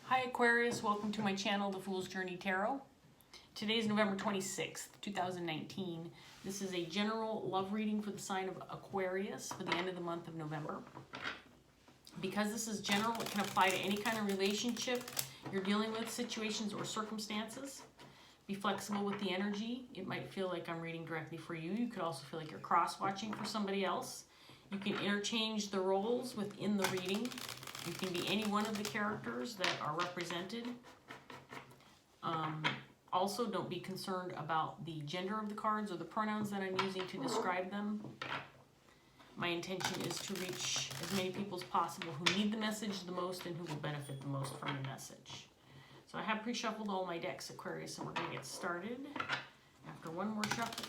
Hi Aquarius, welcome to my channel, The Fool's Journey Tarot. Today is November 26th, 2019. This is a general love reading for the sign of Aquarius for the end of the month of November. Because this is general, it can apply to any kind of relationship you're dealing with, situations or circumstances. Be flexible with the energy. It might feel like I'm reading directly for you. You could also feel like you're cross-watching for somebody else. You can interchange the roles within the reading. You can be any one of the characters that are represented. Also, don't be concerned about the gender of the cards or the pronouns that I'm using to describe them. My intention is to reach as many people as possible who need the message the most and who will benefit the most from the message. So I have pre-shuffled all my decks, Aquarius, and we're going to get started. After one more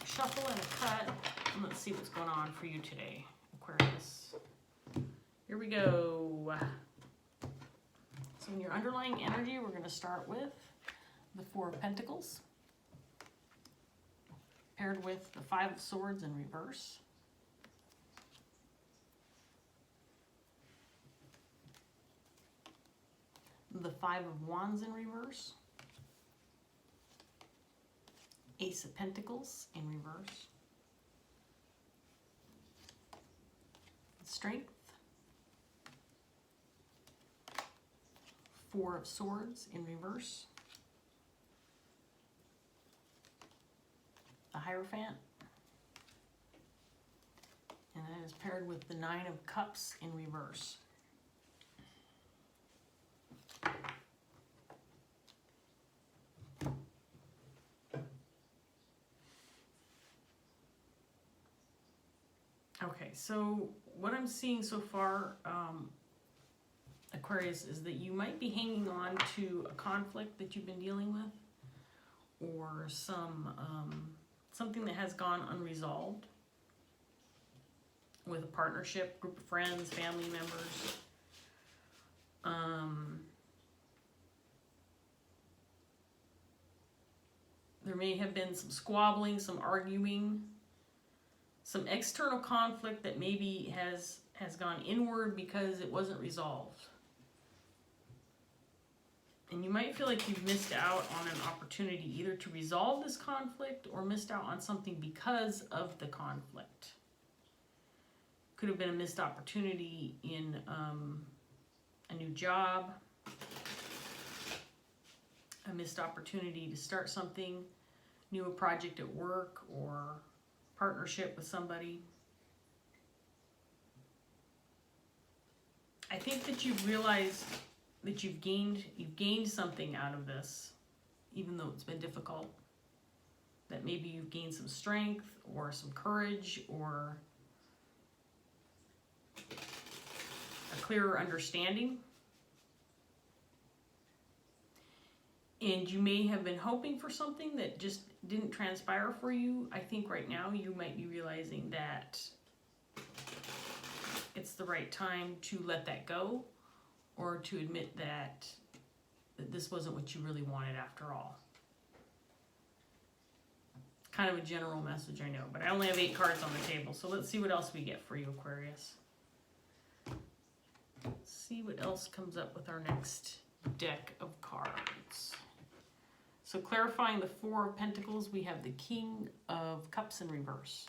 shuffle and a cut, and let's see what's going on for you today, Aquarius. Here we go. So in your underlying energy, we're going to start with the Four of Pentacles, paired with the Five of Swords in reverse. The Five of Wands in reverse. Ace of Pentacles in reverse. Strength. Four of Swords in reverse. The Hierophant. And that is paired with the Nine of Cups in reverse. Okay, so what I'm seeing so far, Aquarius, is that you might be hanging on to a conflict that you've been dealing with, or something that has gone unresolved with a partnership, group of friends, family members. There may have been some squabbling, some arguing, some external conflict that maybe has gone inward because it wasn't resolved. And you might feel like you've missed out on an opportunity either to resolve this conflict or missed out on something because of the conflict. Could have been a missed opportunity in a new job, a missed opportunity to start something new, a project at work, or partnership with somebody. I think that you've realized that you've gained something out of this, even though it's been difficult. That maybe you've gained some strength or some courage or a clearer understanding. And you may have been hoping for something that just didn't transpire for you. I think right now you might be realizing that it's the right time to let that go, or to admit that this wasn't what you really wanted after all. Kind of a general message, I know, but I only have 8 cards on the table, so let's see what else we get for you, Aquarius. Let's see what else comes up with our next deck of cards. So clarifying the Four of Pentacles, we have the King of Cups in reverse.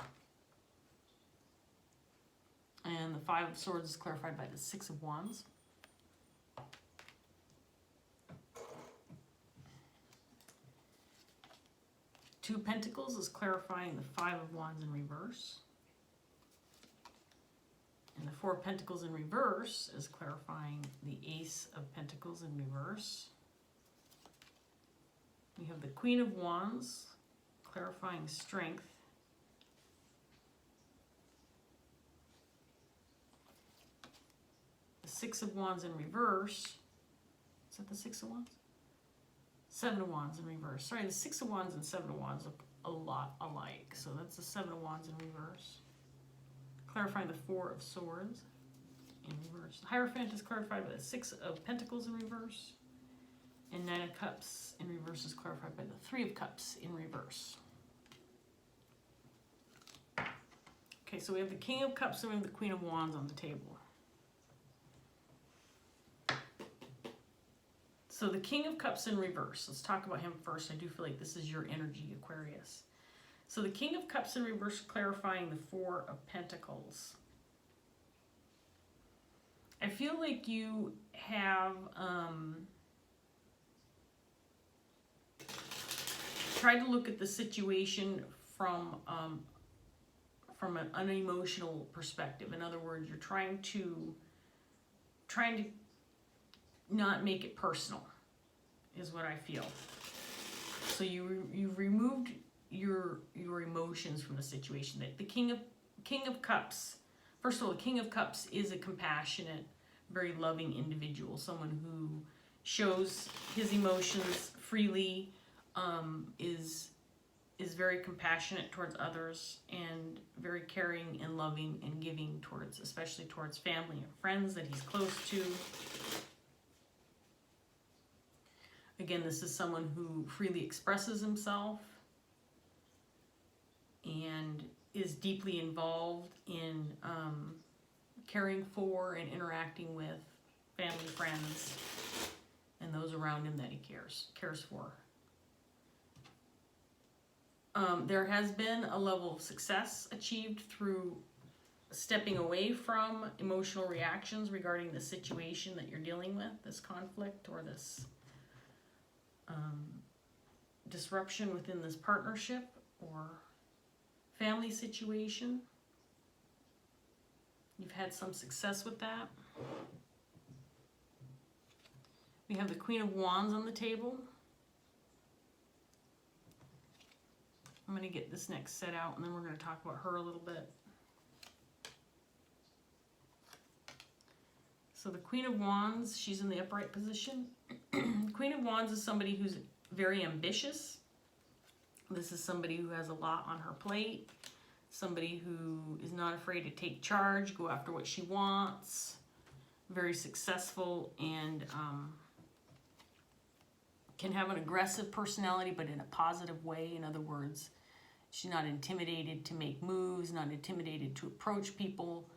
And the Five of Swords is clarified by the Six of Wands. Two of Pentacles is clarifying the Five of Wands in reverse. And the Four of Pentacles in reverse is clarifying the Ace of Pentacles in reverse. We have the Queen of Wands clarifying strength. The Six of Wands in reverse. Is that the Six of Wands? Seven of Wands in reverse. Sorry, the Six of Wands and Seven of Wands look a lot alike. So that's the Seven of Wands in reverse. Clarifying the Four of Swords in reverse. The Hierophant is clarified by the Six of Pentacles in reverse. And Nine of Cups in reverse is clarified by the Three of Cups in reverse. Okay, so we have the King of Cups and we have the Queen of Wands on the table. So the King of Cups in reverse. Let's talk about him first. I do feel like this is your energy, Aquarius. So the King of Cups in reverse, clarifying the Four of Pentacles. I feel like you have tried to look at the situation from an unemotional perspective. In other words, you're trying to not make it personal, is what I feel. So you removed your emotions from the situation. That the King of Cups, first of all, the King of Cups is a compassionate, very loving individual, someone who shows his emotions freely, is very compassionate towards others, and very caring and loving and giving towards, especially towards family and friends that he's close to. Again, this is someone who freely expresses himself and is deeply involved in caring for and interacting with family, friends, and those around him that he cares for. There has been a level of success achieved through stepping away from emotional reactions regarding the situation that you're dealing with, this conflict or this disruption within this partnership or family situation. You've had some success with that. We have the Queen of Wands on the table. I'm going to get this next set out, and then we're going to talk about her a little bit. So the Queen of Wands, she's in the upright position. Queen of Wands is somebody who's very ambitious. This is somebody who has a lot on her plate. Somebody who is not afraid to take charge, go after what she wants. Very successful, and can have an aggressive personality, but in a positive way. In other words, she's not intimidated to make moves, not intimidated to approach people,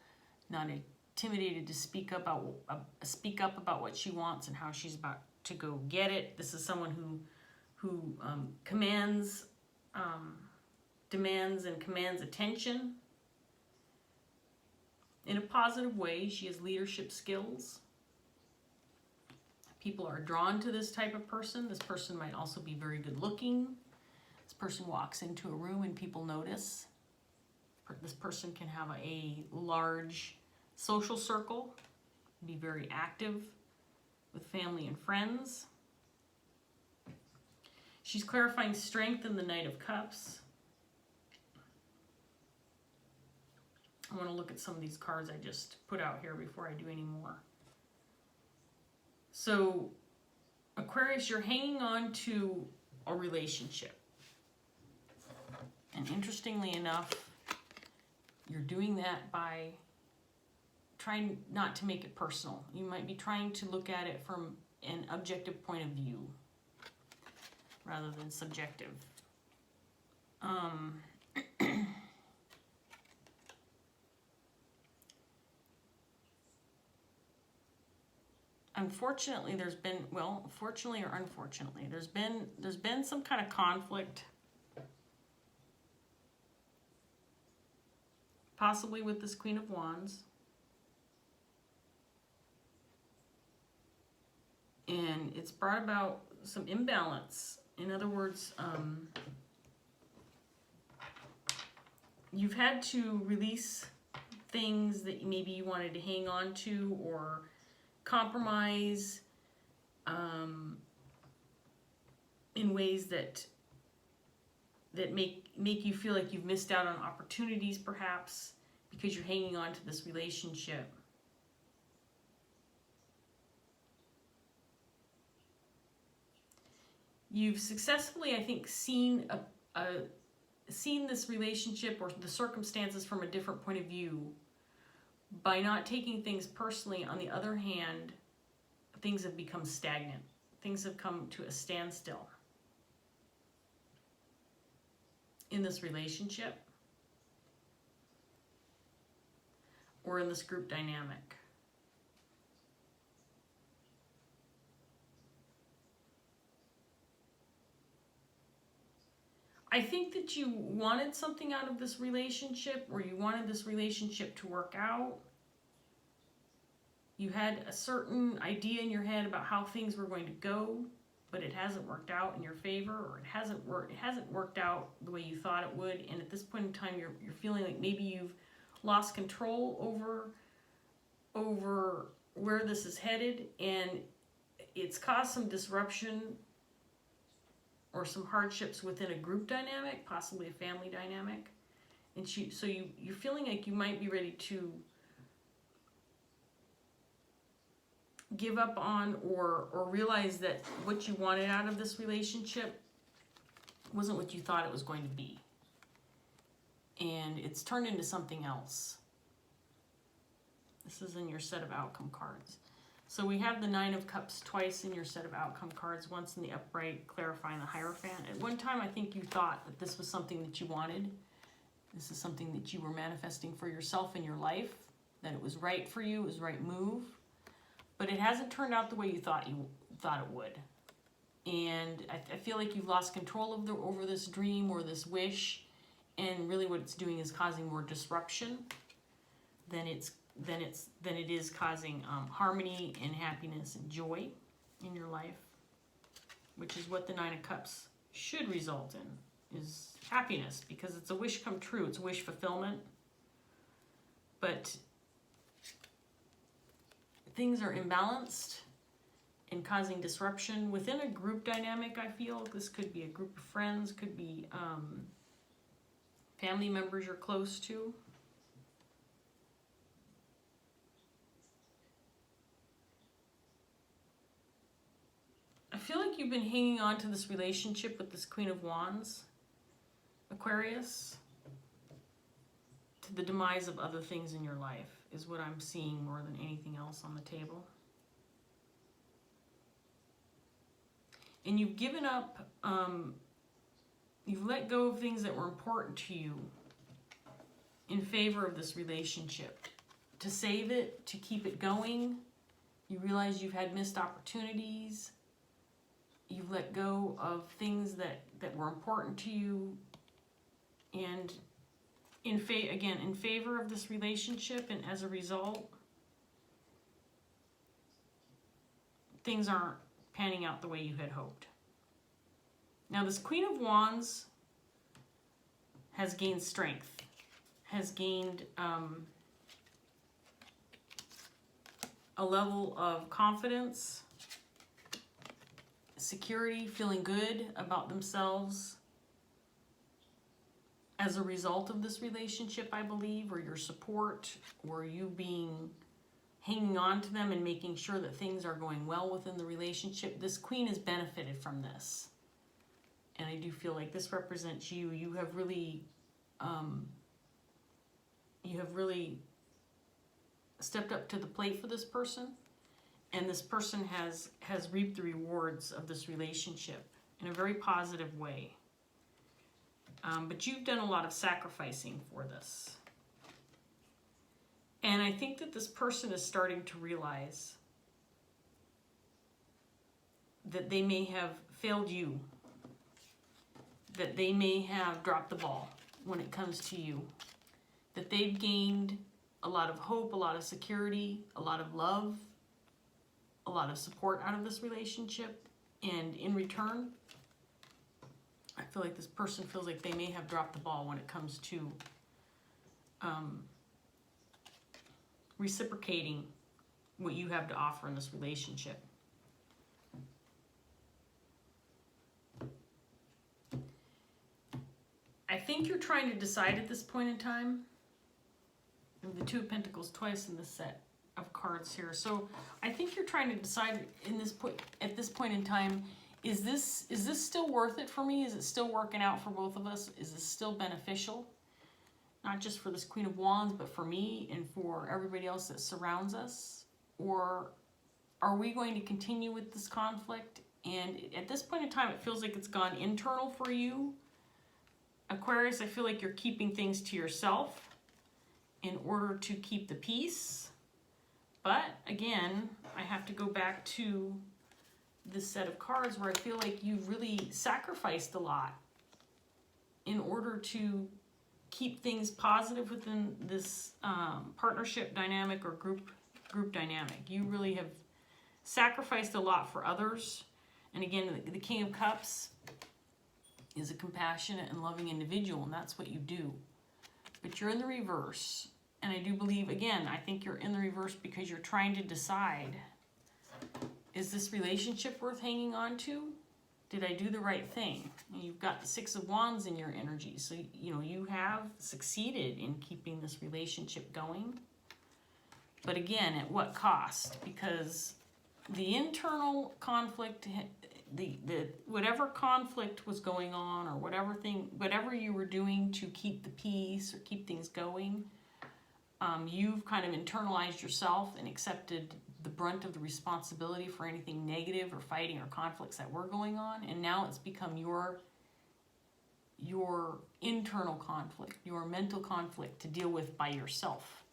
not intimidated to speak up about what she wants and how she's about to go get it. This is someone who demands and commands attention in a positive way. She has leadership skills. People are drawn to this type of person. This person might also be very good looking. This person walks into a room and people notice. This person can have a large social circle, be very active with family and friends. She's clarifying strength in the Knight of Cups. I want to look at some of these cards I just put out here before I do any more. So, Aquarius, you're hanging on to a relationship. And interestingly enough, you're doing that by trying not to make it personal. You might be trying to look at it from an objective point of view rather than subjective. Unfortunately, there's been, well, fortunately or unfortunately, there's been some kind of conflict, possibly with this Queen of Wands. And it's brought about some imbalance. In other words, you've had to release things that maybe you wanted to hang on to or compromise in ways that make you feel like you've missed out on opportunities, perhaps because you're hanging on to this relationship. You've successfully, I think, seen this relationship or the circumstances from a different point of view. By not taking things personally, on the other hand, things have become stagnant. Things have come to a standstill in this relationship or in this group dynamic. I think that you wanted something out of this relationship, or you wanted this relationship to work out. You had a certain idea in your head about how things were going to go, but it hasn't worked out in your favor, or it hasn't worked out the way you thought it would. And at this point in time, you're feeling like maybe you've lost control over where this is headed, and it's caused some disruption or some hardships within a group dynamic, possibly a family dynamic. And you're feeling like you might be ready to give up on or realize that what you wanted out of this relationship wasn't what you thought it was going to be. And it's turned into something else. This is in your set of outcome cards. So we have the Nine of Cups twice in your set of outcome cards, once in the upright, clarifying the Hierophant. At one time, I think you thought that this was something that you wanted. This is something that you were manifesting for yourself in your life, that it was right for you, it was the right move. But it hasn't turned out the way you thought it would. And I feel like you've lost control over this dream or this wish, and really what it's doing is causing more disruption than it is causing harmony and happiness and joy in your life, which is what the Nine of Cups should result in, is happiness, because it's a wish come true. It's a wish fulfillment. But things are imbalanced and causing disruption within a group dynamic, I feel. This could be a group of friends, could be family members you're close to. I feel like you've been hanging on to this relationship with this Queen of Wands, Aquarius, to the demise of other things in your life, is what I'm seeing more than anything else on the table. And you've given up, you've let go of things that were important to you in favor of this relationship. To save it, to keep it going, you realize you've had missed opportunities. You've let go of things that were important to you, and in favor of this relationship, and as a result, things aren't panning out the way you had hoped. Now, this Queen of Wands has gained strength, has gained a level of confidence, security, feeling good about themselves as a result of this relationship, I believe, or your support, or you hanging on to them and making sure that things are going well within the relationship. This Queen has benefited from this. And I do feel like this represents you. You have really stepped up to the plate for this person. And this person has reaped the rewards of this relationship in a very positive way. But you've done a lot of sacrificing for this. And I think that this person is starting to realize that they may have failed you, that they may have dropped the ball when it comes to you, that they've gained a lot of hope, a lot of security, a lot of love, a lot of support out of this relationship, and in return, I feel like this person feels like they may have dropped the ball when it comes to reciprocating what you have to offer in this relationship. I think you're trying to decide at this point in time. The Two of Pentacles twice in the set of cards here. So I think you're trying to decide at this point in time, is this still worth it for me? Is it still working out for both of us? Is this still beneficial? Not just for this Queen of Wands, but for me and for everybody else that surrounds us? Or are we going to continue with this conflict? And at this point in time, it feels like it's gone internal for you. Aquarius, I feel like you're keeping things to yourself in order to keep the peace. But again, I have to go back to this set of cards where I feel like you've really sacrificed a lot in order to keep things positive within this partnership dynamic or group dynamic. You really have sacrificed a lot for others. And again, the King of Cups is a compassionate and loving individual, and that's what you do. But you're in the reverse. And I do believe, again, I think you're in the reverse because you're trying to decide, is this relationship worth hanging on to? Did I do the right thing? And you've got the Six of Wands in your energy. So, you know, you have succeeded in keeping this relationship going. But again, at what cost? Because the internal conflict, the whatever conflict was going on, or whatever you were doing to keep the peace or keep things going, you've kind of internalized yourself and accepted the brunt of the responsibility for anything negative or fighting or conflicts that were going on. And now it's become your internal conflict, your mental conflict to deal with by yourself,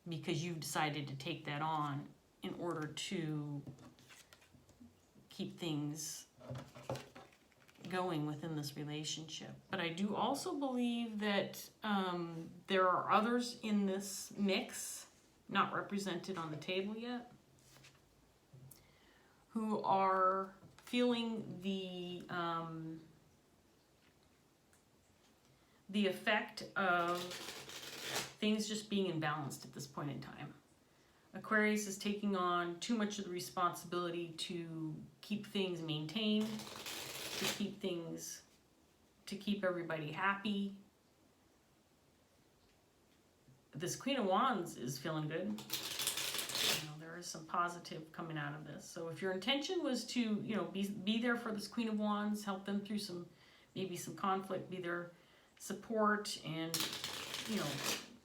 because you've decided to take that on in order to keep things going within this relationship. But I do also believe that there are others in this mix, not represented on the table yet, who are feeling the effect of things just being imbalanced at this point in time. Aquarius is taking on too much of the responsibility to keep things maintained, to keep everybody happy. This Queen of Wands is feeling good. You know, there is some positive coming out of this. So if your intention was to, you know, be there for this Queen of Wands, help them through maybe some conflict, be their support, and, you know,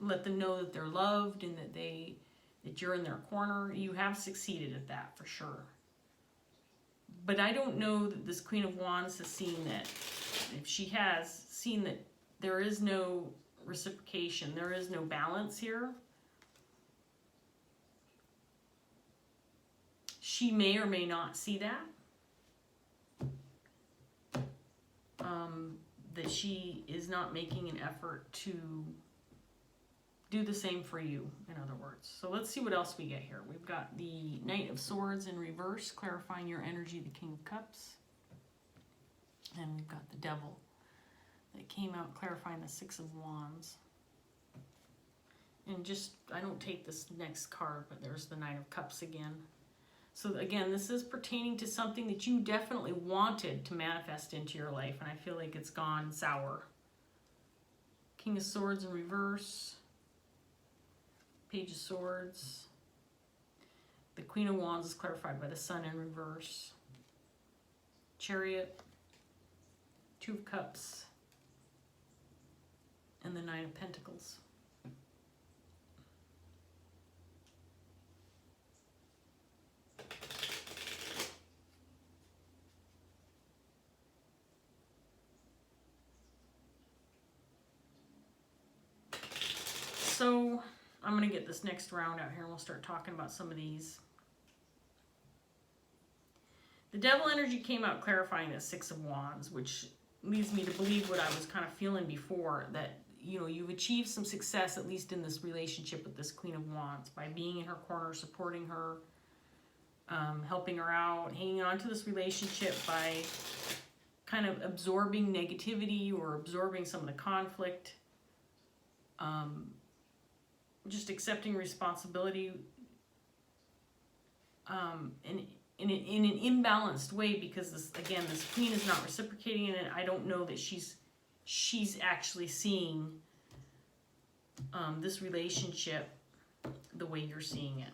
let them know that they're loved and that you're in their corner, you have succeeded at that for sure. But I don't know that this Queen of Wands has seen that. If she has seen that there is no reciprocation, there is no balance here, she may or may not see that. That she is not making an effort to do the same for you, in other words. So let's see what else we get here. We've got the Knight of Swords in reverse, clarifying your energy, the King of Cups. And we've got the Devil that came out, clarifying the Six of Wands. And just, I don't take this next card, but there's the Knight of Cups again. So again, this is pertaining to something that you definitely wanted to manifest into your life, and I feel like it's gone sour. King of Swords in reverse. Page of Swords. The Queen of Wands is clarified by the Sun in reverse. Chariot. Two of Cups. And the Nine of Pentacles. So I'm going to get this next round out here and we'll start talking about some of these. The Devil energy came out clarifying the Six of Wands, which leads me to believe what I was kind of feeling before, that, you know, you've achieved some success, at least in this relationship with this Queen of Wands, by being in her corner, supporting her, helping her out, hanging on to this relationship by kind of absorbing negativity or absorbing some of the conflict. Just accepting responsibility in an imbalanced way, because this Queen is not reciprocating, and I don't know that she's actually seeing this relationship the way you're seeing it.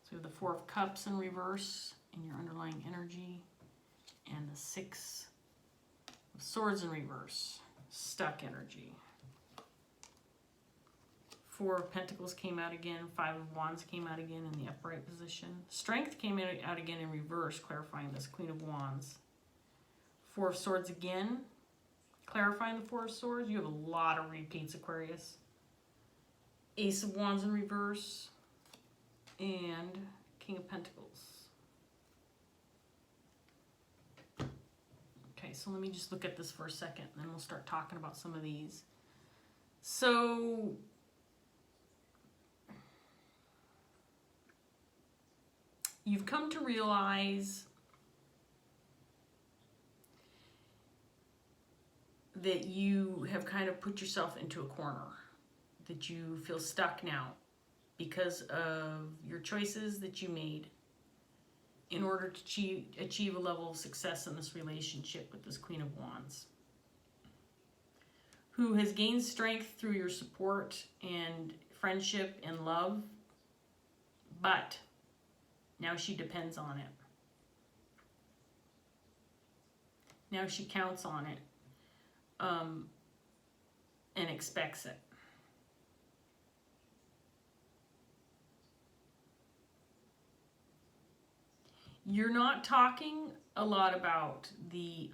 So we have the Four of Cups in reverse in your underlying energy, and the Six of Swords in reverse, stuck energy. Four of Pentacles came out again. Five of Wands came out again in the upright position. Strength came out again in reverse, clarifying this Queen of Wands. Four of Swords again, clarifying the Four of Swords. You have a lot of repeats, Aquarius. Ace of Wands in reverse. And King of Pentacles. Okay, so let me just look at this for a second, and then we'll start talking about some of these. So you've come to realize that you have kind of put yourself into a corner, that you feel stuck now because of your choices that you made in order to achieve a level of success in this relationship with this Queen of Wands, who has gained strength through your support and friendship and love, but now she depends on it. Now she counts on it, and expects it. You're not talking a lot about the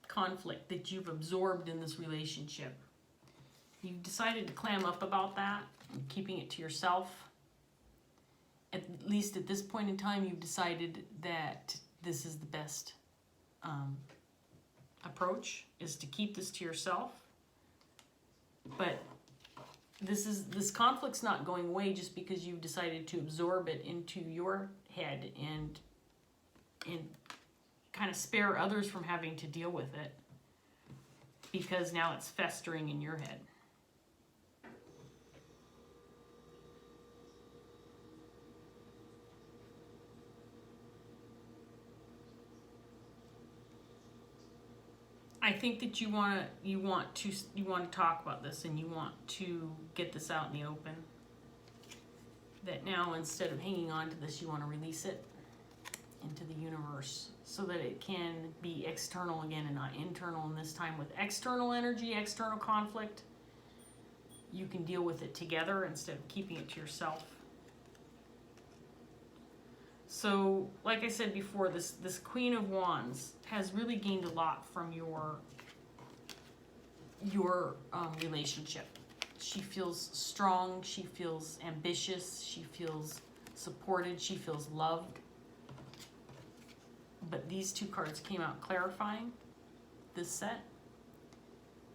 conflict that you've absorbed in this relationship. You've decided to clam up about that, keeping it to yourself. At least at this point in time, you've decided that this is the best approach, is to keep this to yourself. But this conflict's not going away just because you've decided to absorb it into your head and kind of spare others from having to deal with it, because now it's festering in your head. I think that you want to talk about this, and you want to get this out in the open. That now, instead of hanging on to this, you want to release it into the universe so that it can be external again and not internal. And this time with external energy, external conflict, you can deal with it together instead of keeping it to yourself. So, like I said before, this Queen of Wands has really gained a lot from your relationship. She feels strong, she feels ambitious, she feels supported, she feels loved. But these two cards came out clarifying this set.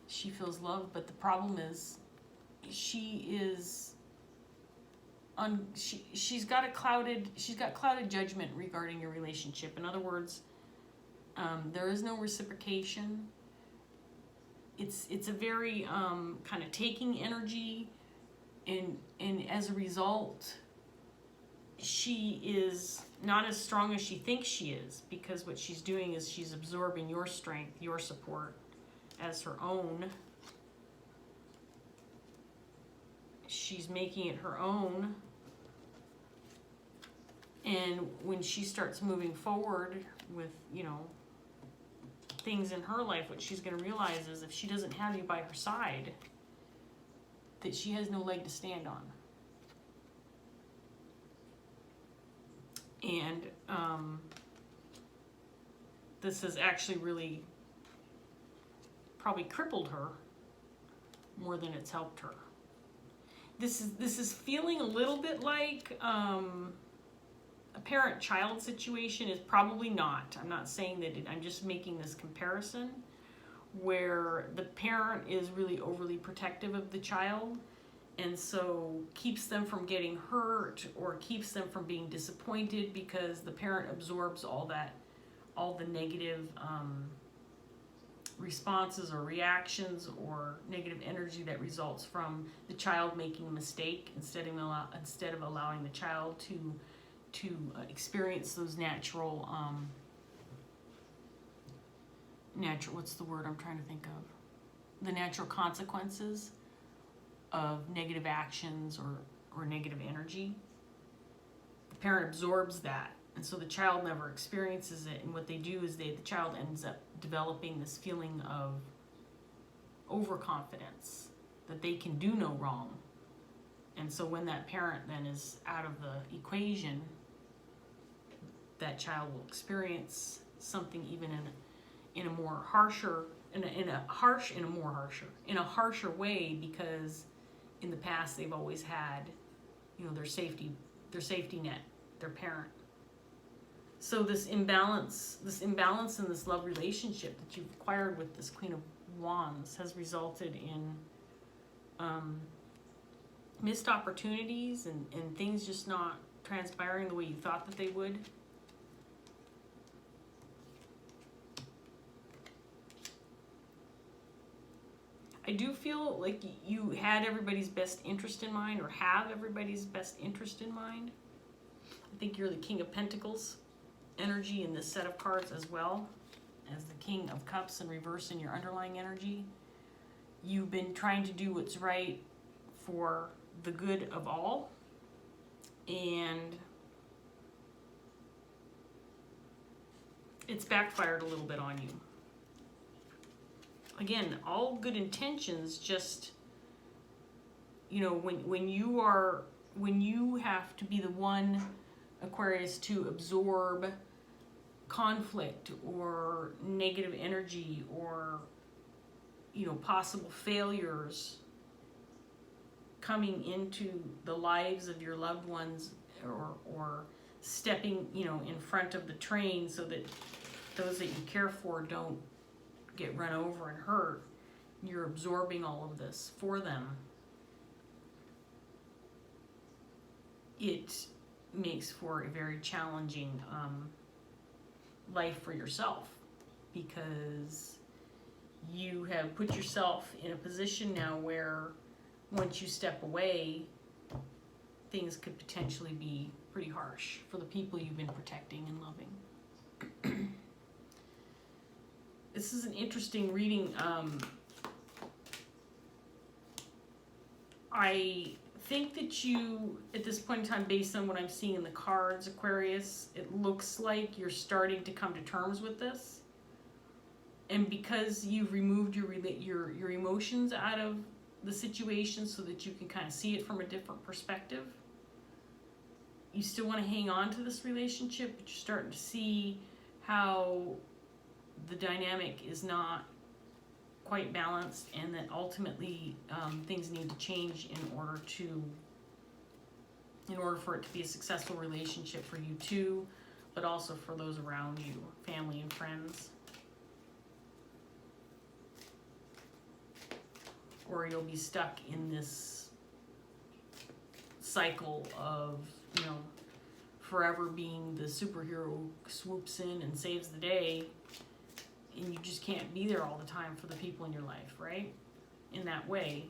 She feels loved, but the problem is she's got clouded judgment regarding your relationship. In other words, there is no reciprocation. It's a very kind of taking energy, and as a result, she is not as strong as she thinks she is, because what she's doing is she's absorbing your strength, your support as her own. She's making it her own. And when she starts moving forward with, things in her life, what she's going to realize is if she doesn't have you by her side, that she has no leg to stand on. And this has actually really probably crippled her more than it's helped her. This is feeling a little bit like a parent-child situation. Is probably not. I'm not saying that I'm just making this comparison where the parent is really overly protective of the child, and so keeps them from getting hurt or keeps them from being disappointed, because the parent absorbs all the negative responses or reactions or negative energy that results from the child making a mistake, instead of allowing the child to experience those natural, what's the word I'm trying to think of? The natural consequences of negative actions or negative energy. The parent absorbs that, and so the child never experiences it, and what they do is the child ends up developing this feeling of overconfidence, that they can do no wrong. And so when that parent then is out of the equation, that child will experience something even in a harsher way, because in the past they've always had, their safety net, their parent. So this imbalance in this love relationship that you've acquired with this Queen of Wands has resulted in missed opportunities and things just not transpiring the way you thought that they would. I do feel like you had everybody's best interest in mind, or have everybody's best interest in mind. I think you're the King of Pentacles energy in this set of cards, as well as the King of Cups in reverse in your underlying energy. You've been trying to do what's right for the good of all, and it's backfired a little bit on you. Again, all good intentions, just, you know, when you have to be the one, Aquarius, to absorb conflict or negative energy or, you know, possible failures coming into the lives of your loved ones, or stepping, you know, in front of the train so that those that you care for don't get run over and hurt. You're absorbing all of this for them. It makes for a very challenging life for yourself, because you have put yourself in a position now where once you step away, things could potentially be pretty harsh for the people you've been protecting and loving. This is an interesting reading. I think that you, at this point in time, based on what I'm seeing in the cards, Aquarius, it looks like you're starting to come to terms with this. And because you've removed your emotions out of the situation so that you can kind of see it from a different perspective, you still want to hang on to this relationship, but you're starting to see how the dynamic is not quite balanced, and that ultimately things need to change in order for it to be a successful relationship for you too, but also for those around you, family and friends. Or you'll be stuck in this cycle of, you know, forever being the superhero who swoops in and saves the day, and you just can't be there all the time for the people in your life, right? In that way,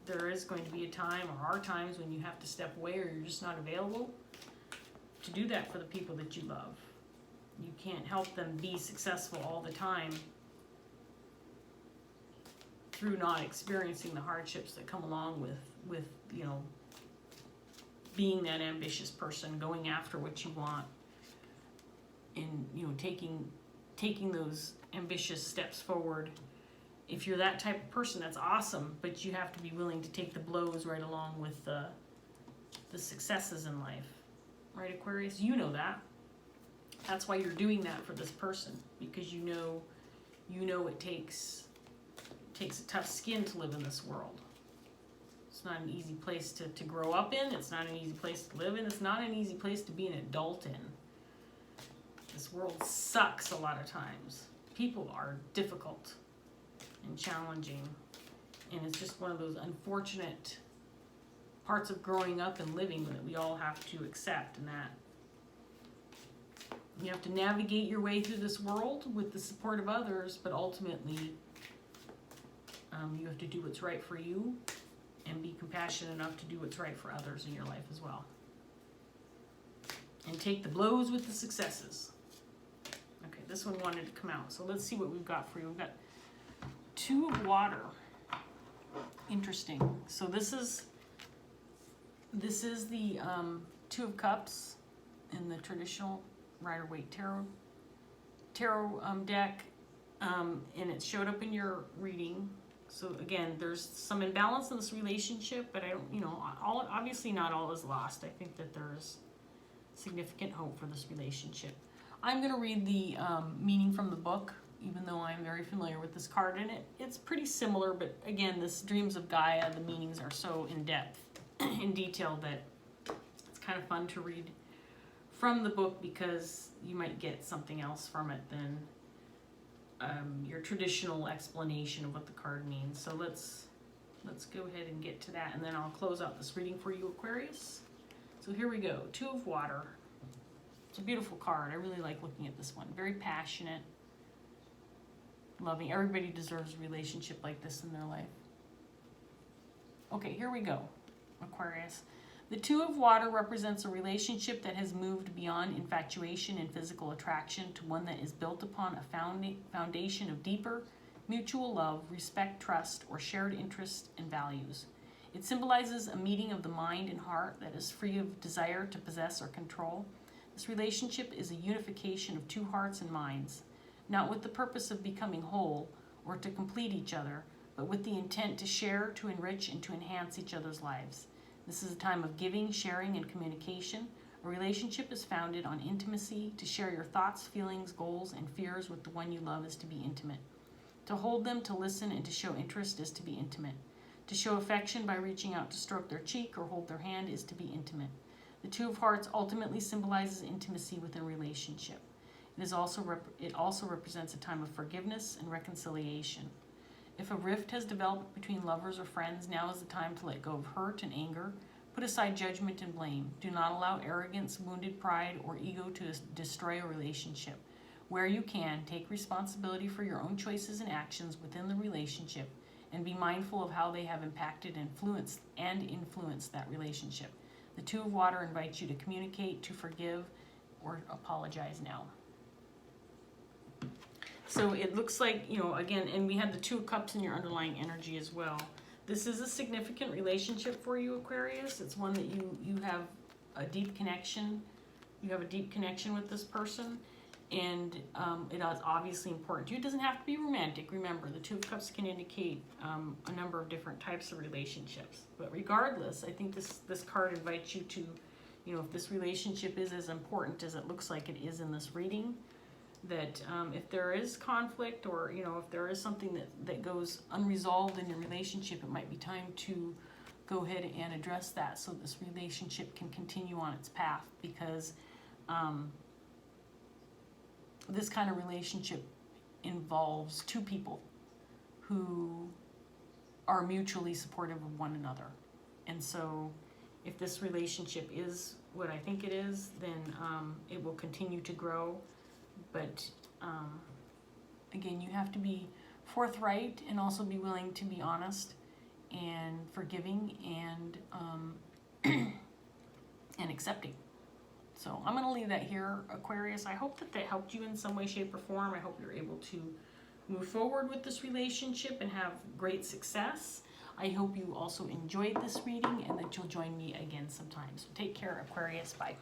there is going to be a time, or are times, when you have to step away, or you're just not available to do that for the people that you love. You can't help them be successful all the time through not experiencing the hardships that come along with you know, being that ambitious person, going after what you want, and, you know, taking those ambitious steps forward. If you're that type of person, that's awesome, but you have to be willing to take the blows right along with the successes in life, right, Aquarius? You know that. That's why you're doing that for this person, because you know it takes a tough skin to live in this world. It's not an easy place to grow up in. It's not an easy place to live in. It's not an easy place to be an adult in. This world sucks a lot of times. People are difficult and challenging, and it's just one of those unfortunate parts of growing up and living that we all have to accept, and that you have to navigate your way through this world with the support of others, but ultimately you have to do what's right for you and be compassionate enough to do what's right for others in your life as well. And take the blows with the successes. Okay, this one wanted to come out, so let's see what we've got for you. We've got Two of Water. Interesting. So this is the Two of Cups in the traditional Rider-Waite tarot deck, and it showed up in your reading. So again, there's some imbalance in this relationship, but I don't, you know, obviously not all is lost. I think that there's significant hope for this relationship. I'm going to read the meaning from the book, even though I'm very familiar with this card, and it's pretty similar, but again, this Dreams of Gaia, the meanings are so in depth, in detail, that it's kind of fun to read from the book because you might get something else from it than your traditional explanation of what the card means. So let's go ahead and get to that, and then I'll close out this reading for you, Aquarius. So here we go. Two of Water. It's a beautiful card. I really like looking at this one. Very passionate, loving. Everybody deserves a relationship like this in their life. Okay, here we go, Aquarius. The Two of Water represents a relationship that has moved beyond infatuation and physical attraction to one that is built upon a foundation of deeper mutual love, respect, trust, or shared interests and values. It symbolizes a meeting of the mind and heart that is free of desire to possess or control. This relationship is a unification of two hearts and minds, not with the purpose of becoming whole or to complete each other, but with the intent to share, to enrich, and to enhance each other's lives. This is a time of giving, sharing, and communication. A relationship is founded on intimacy. To share your thoughts, feelings, goals, and fears with the one you love is to be intimate. To hold them, to listen, and to show interest is to be intimate. To show affection by reaching out to stroke their cheek or hold their hand is to be intimate. The Two of Hearts ultimately symbolizes intimacy within a relationship. It also represents a time of forgiveness and reconciliation. If a rift has developed between lovers or friends, now is the time to let go of hurt and anger. Put aside judgment and blame. Do not allow arrogance, wounded pride, or ego to destroy a relationship. Where you can, take responsibility for your own choices and actions within the relationship, and be mindful of how they have impacted and influenced that relationship. The Two of Water invites you to communicate, to forgive, or apologize now. So it looks like, again, and we have the Two of Cups in your underlying energy as well. This is a significant relationship for you, Aquarius. It's one that you have a deep connection. You have a deep connection with this person, and it is obviously important to you. It doesn't have to be romantic. Remember, the Two of Cups can indicate a number of different types of relationships. But regardless, I think this card invites you to, if this relationship is as important as it looks like it is in this reading, that if there is conflict, or if there is something that goes unresolved in your relationship, it might be time to go ahead and address that so this relationship can continue on its path, because this kind of relationship involves two people who are mutually supportive of one another. And so if this relationship is what I think it is, then it will continue to grow. But again, you have to be forthright and also be willing to be honest and forgiving and and accepting. So I'm going to leave that here, Aquarius. I hope that helped you in some way, shape, or form. I hope you're able to move forward with this relationship and have great success. I hope you also enjoyed this reading and that you'll join me again sometime. So take care, Aquarius. Bye.